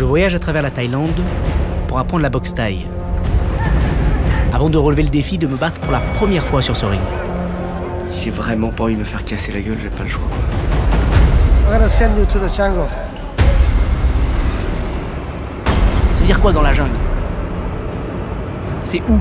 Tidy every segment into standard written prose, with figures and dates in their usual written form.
Je voyage à travers la Thaïlande pour apprendre la boxe thaï, avant de relever le défi de me battre pour la première fois sur ce ring. Si j'ai vraiment pas envie de me faire casser la gueule, j'ai pas le choix. I'm gonna send you to the jungle. Ça veut dire quoi dans la jungle? C'est où?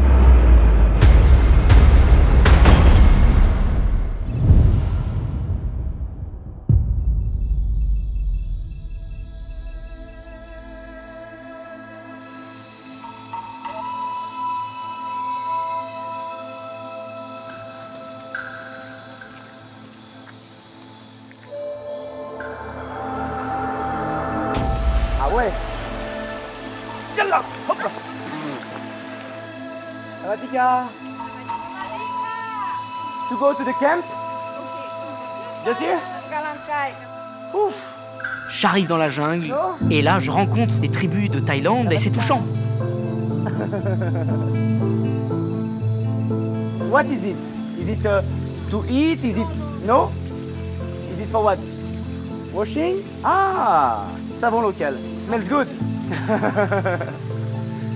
Ah ouais. Yallah, hop là. Radhika. To go to the camp? Just here? Ouf. J'arrive dans la jungle et là je rencontre des tribus de Thaïlande et c'est touchant. What is it? Is it to eat? Is it no? Is it for what? Washing? Ah, savon local. Smells good.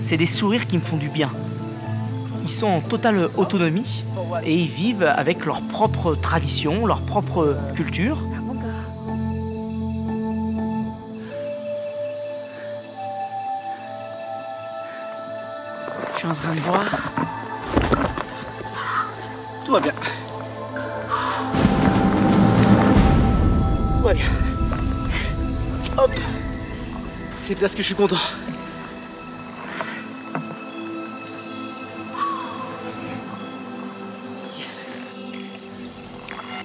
C'est des sourires qui me font du bien. Ils sont en totale autonomie et ils vivent avec leur propre tradition, leur propre culture. Je suis en train de boire. Tout va bien. Tout va bien. Hop. C'est parce que je suis content. Yes.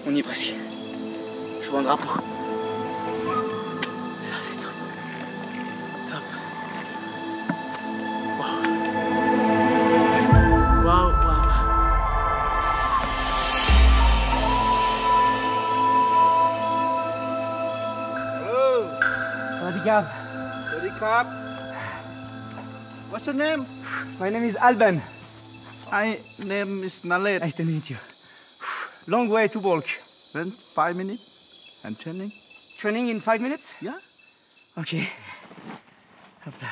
On y est presque. Je vois un drapeau. Ça c'est top. Top. Waouh. Waouh, waouh. Hello. Radhika. Sawadee krap. What's your name? My name is Alban. My name is Nalet. Nice to meet you. Long way to walk. Then 5 minutes and training. Training in 5 minutes? Yeah. Ok. Hop là.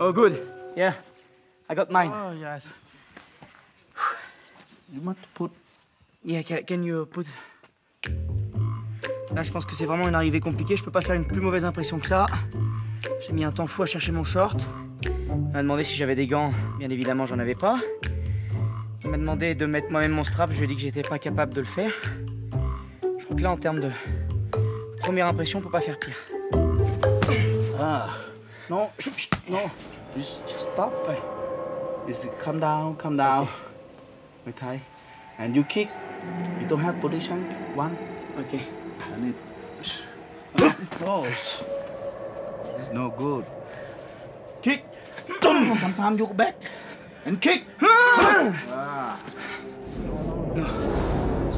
Oh, good. Yeah, I got mine. Oh yes. You must put. Yeah, can you put... Là, je pense que c'est vraiment une arrivée compliquée. Je peux pas faire une plus mauvaise impression que ça. J'ai mis un temps fou à chercher mon short. Il m'a demandé si j'avais des gants. Bien évidemment, j'en avais pas. Il m'a demandé de mettre moi-même mon strap. Je lui ai dit que j'étais pas capable de le faire. Je crois que là, en termes de première impression, on peut pas faire pire. Ah. No. No. Just stop. Just calm down. Calm down. Okay. And you kick. You don't have position. One. Ok. And it. Oh. It's no good. Kick. Sometimes you go back and kick.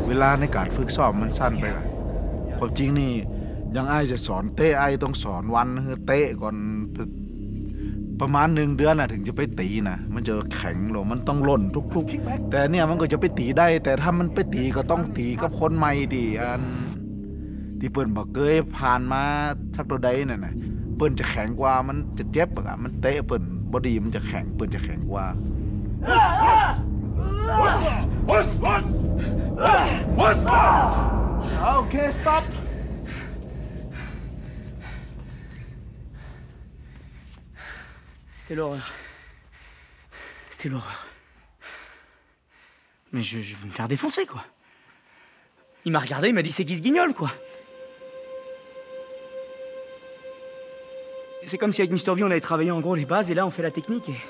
เวลาในการฝึกซ้อมมันสั้นไปล่ะความจริงนี่ยังอ้ายจะสอนเตะอ้ายต้องสอนวันคือเตะก่อนประมาณ1 เดือนน่ะถึงจะไปตีนะมันจะแข็งลงมันต้องล่นทุกๆแต่เนี่ยมันก็จะไปตีได้แต่ถ้ามันไปตีก็ต้องตีกับคนใหม่ดิอันที่เปิ้นบ่เคยผ่านมาสักตัวใดนั่นน่ะเปิ้นจะแข็งกว่ามันจะเจ็บอ่ะมันเตะเปิ้นบ่ดีมันจะแข็งเปิ้นจะแข็งกว่า Okay, stop. C'était l'horreur. C'était l'horreur. Mais je vais me faire défoncer, quoi. Il m'a regardé, il m'a dit c'est qui ce guignol, quoi. C'est comme si avec Mr. B on avait travaillé en gros les bases et là on fait la technique et...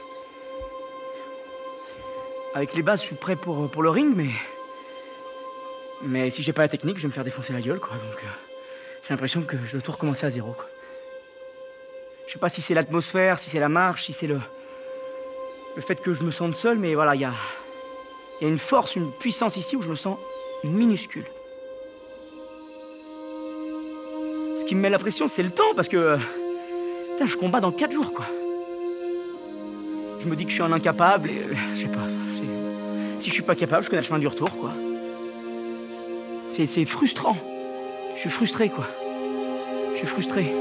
Avec les bases je suis prêt pour le ring mais si j'ai pas la technique je vais me faire défoncer la gueule, quoi. Donc j'ai l'impression que je dois tout recommencer à zéro, quoi. Je sais pas si c'est l'atmosphère, si c'est la marche, si c'est le fait que je me sente seul, mais voilà, il y a une force, une puissance ici où je me sens minuscule. qui me met la pression, c'est le temps, parce que... putain, je combats dans 4 jours, quoi. Je me dis que je suis un incapable, et... je sais pas, si je suis pas capable, je connais le chemin du retour, quoi. C'est frustrant. Je suis frustré, quoi. Je suis frustré.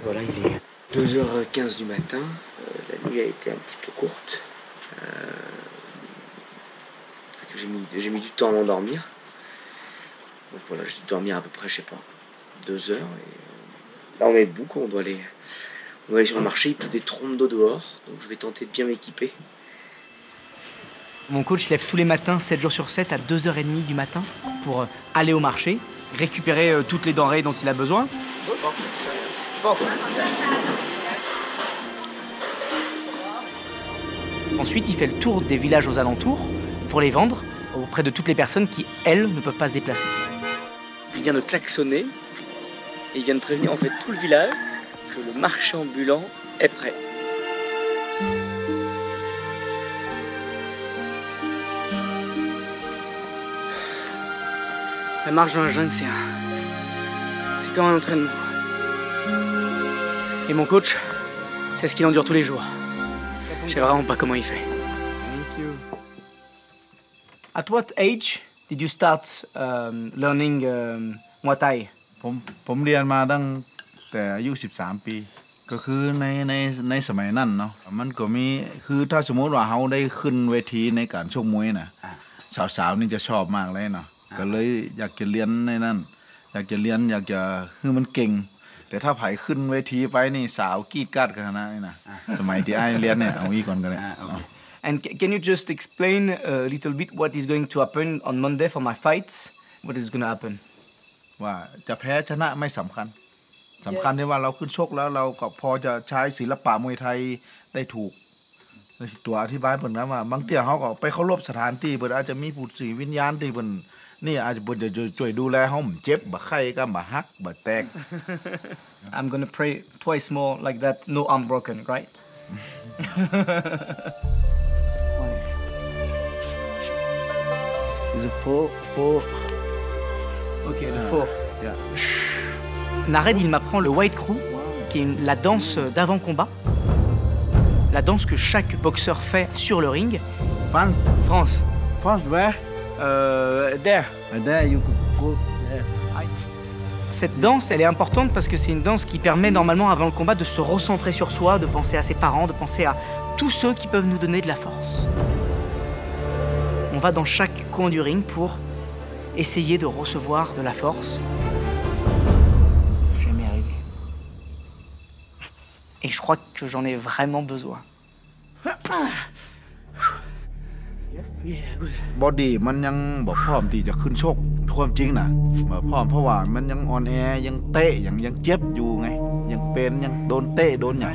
Voilà, il est 2h15 du matin. La nuit a été un petit peu courte. Parce que j'ai mis du temps à m'endormir. Donc voilà, j'ai dû dormir à peu près, je sais pas, 2 heures. Et là, on est debout, quoi. On doit aller sur le marché. Il pleut des trompes d'eau dehors. Donc je vais tenter de bien m'équiper. Mon coach se lève tous les matins, 7 jours sur 7, à 2h30 du matin, pour aller au marché, récupérer toutes les denrées dont il a besoin. Ensuite, il fait le tour des villages aux alentours pour les vendre auprès de toutes les personnes qui, elles, ne peuvent pas se déplacer. Il vient de klaxonner et il vient de prévenir en fait tout le village que le marché ambulant est prêt. La marche dans la jungle, c'est comme un entraînement. Et mon coach, c'est ce qu'il endure tous les jours. Je sais vraiment pas comment il fait. Thank you. At what age did you start learning Muay Thai? ผมเรียนมาตั้งแต่อายุ13 ปีก็คือในสมัยนั้นเนาะมันก็มีคือถ้าสมมติว่าเฮาได้ขึ้นเวทีในการชกมวยน่ะสาวๆนี่จะชอบมากเลยเนาะก็เลยอยากจะเรียนในนั้นอยากจะเรียนอยากจะคือมันเก่งแต่ถ้าไผขึ้นเวทีไปนี่สาวกรีดกราดกันนะนี่นะสมัยที่อ้ายเรียนเนี่ยเอาอีกก่อนก็ได้ And can you just explain a little bit what is going to happen on Monday for my fights? What is going to happen? ว่าจะแพ้ชนะไม่สำคัญที่ว่าเราขึ้นชกแล้วเราก็พอจะใช้ศิลปะมวยไทยได้ถูกตัวอธิบายเพิ่นนะว่าบางเที่ยเฮาก็ไปเคารพสถานที่เพิ่นอาจจะมีผู้สิวิญญาณที่เพิ่นนี่อาจจะเพิ่นจะช่วยดูแลเฮาบ่เจ็บบ่ไข้ก็บ่หักบ่แตก I'm gonna pray twice more like that, no arm broken, right? Is it four? Ok, le faux. Yeah. Nared, il m'apprend le White Crew, qui est la danse d'avant-combat. La danse que chaque boxeur fait sur le ring. France, where? There. There you go. Cette danse, elle est importante parce que c'est une danse qui permet normalement avant le combat de se recentrer sur soi, de penser à ses parents, de penser à tous ceux qui peuvent nous donner de la force. On va dans chaque coin du ring pour essayer de recevoir de la force. Je vais m'y arriver. Et je crois que j'en ai vraiment besoin. บอดี้มันยังบ่พร้อมที่จะขึ้นชกความจริงน่ะบ่พร้อมเพราะว่ามันยังอ่อนแอยังเตะยังเจ็บอยู่ไงยังเป็นยังโดนเตะโดนหยัง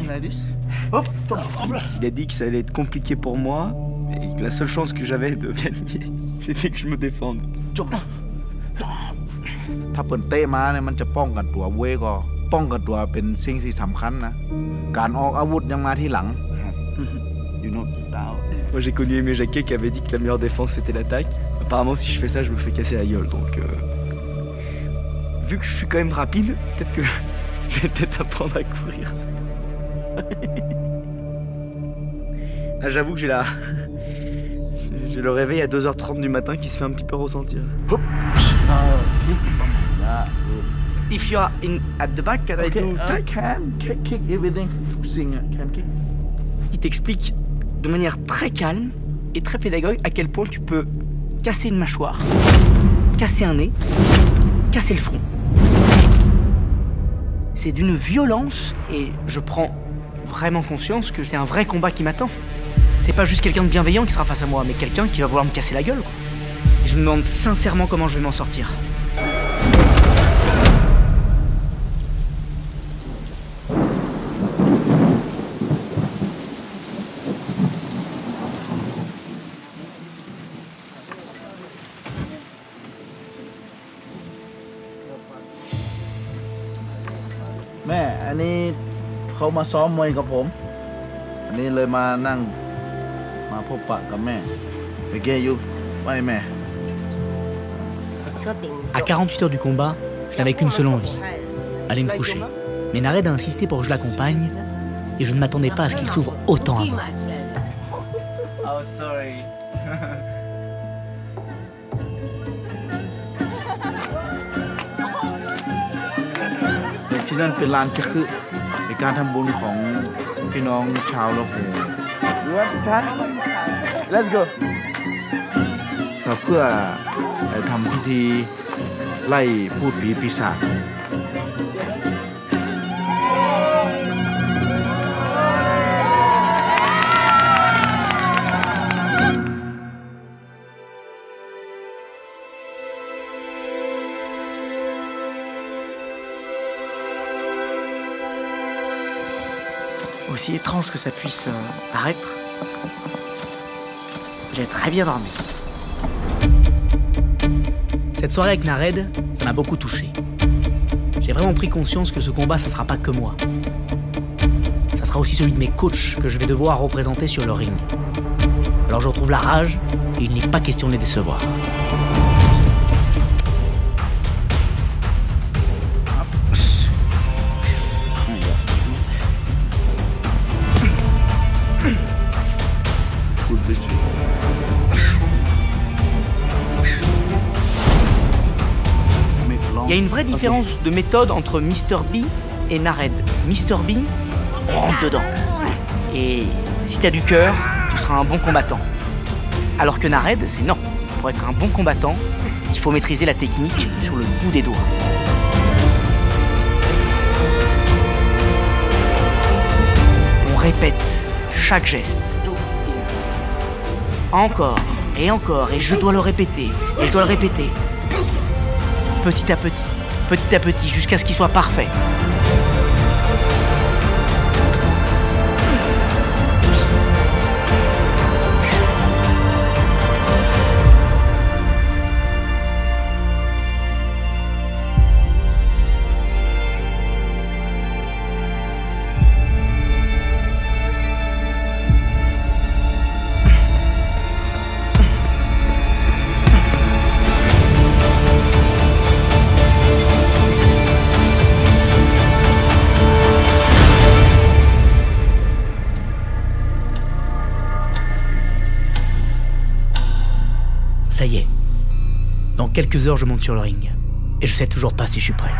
Il a dit que ça allait être compliqué pour moi et que la seule chance que j'avais de gagner, c'était que je me défende. จบนะถ้าเปิ่นเตะมาเนี่ยมันจะป้องกันตัวเว้ยก็ป้องกันตัวเป็นสิ่งที่สำคัญนะการออกอาวุธยังมาที่หลัง You know Moi j'ai connu Aimé Jacquet qui avait dit que la meilleure défense c'était l'attaque. Apparemment si je fais ça je me fais casser la gueule donc vu que je suis quand même rapide, peut-être que je vais peut-être apprendre à courir. Là j'avoue que j'ai le réveil à 2h30 du matin qui se fait un petit peu ressentir. Hop. If you are at the back, can I do I can kick everything. Can kick. Il t'explique de manière très calme et très pédagogique à quel point tu peux casser une mâchoire, casser un nez, casser le front. C'est d'une violence et je prends vraiment conscience que c'est un vrai combat qui m'attend. C'est pas juste quelqu'un de bienveillant qui sera face à moi, mais quelqu'un qui va vouloir me casser la gueule, quoi. Et je me demande sincèrement comment je vais m'en sortir. แม่อันนี้เขามาซ้อมมวยกับผมอันนี้เลยมานั่งมาพบปะกับแม่ไปเกยุไปแม่ À 48 heures du combat, je n'avais qu'une seule envie, aller me coucher. Mais Nared a insisté pour que je l'accompagne, et je ne m'attendais pas à ce qu'il s'ouvre autant à moi. Oh, sorry. ที่นั่นเป็นลานจะคือในการทำบุญของพี่น้องชาวละหู You want to try? Let's go. เพื่อทำพิธีไล่พูดผีปีศาจAussi étrange que ça puisse paraître, j'ai très bien dormi. Cette soirée avec Nared, ça m'a beaucoup touché. J'ai vraiment pris conscience que ce combat, ça sera pas que moi. Ça sera aussi celui de mes coachs que je vais devoir représenter sur le ring. Alors je retrouve la rage et il n'est pas question de les décevoir. Il y a une vraie différence de méthode entre Mr. B et Nared. Mr. B, on rentre dedans. Et si t'as du cœur, tu seras un bon combattant. Alors que Nared, c'est non. Pour être un bon combattant, il faut maîtriser la technique sur le bout des doigts. On répète chaque geste. Encore, et je dois le répéter, et je dois le répéter. Petit à petit, jusqu'à ce qu'il soit parfait. Ça y est. Dans quelques heures, je monte sur le ring. Et je sais toujours pas si je suis prêt.